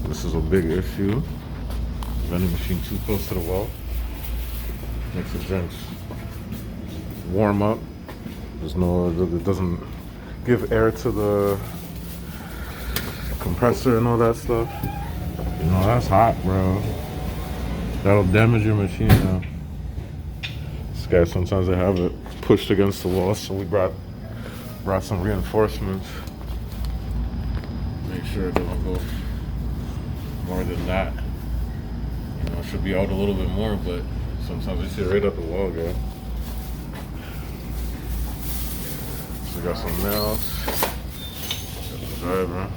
This is a big issue. Vending machine too close to the wall. Makes the drinks warm up. It doesn't give air to the compressor and all that stuff. You know, that's hot, bro. That'll damage your machine now. This guy, sometimes they have it pushed against the wall, so we brought some reinforcements. Make sure it doesn't go more than that. You know, it should be out a little bit more, but sometimes you see it right up the wall, guy. So we got some nails. Got the driver.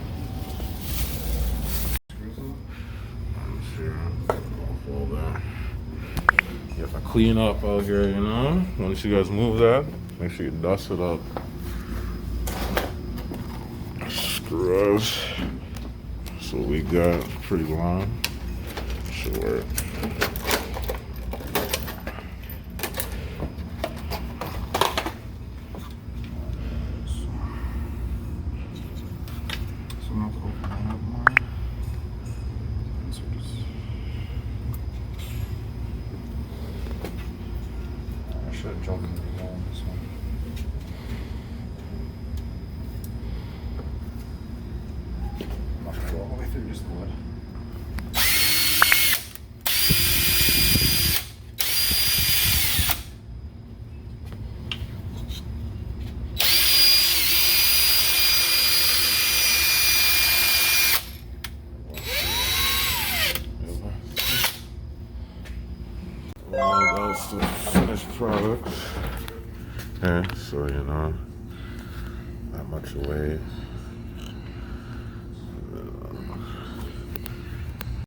All that. You have to clean up out here, you know? Once you guys move that, make sure you dust it up. Screws. So we got pretty long. Should work. Jump in the wall on this one. I'm not gonna go all the way through, just the wood. Well, that's the finished product. Yeah, so you know, not much away.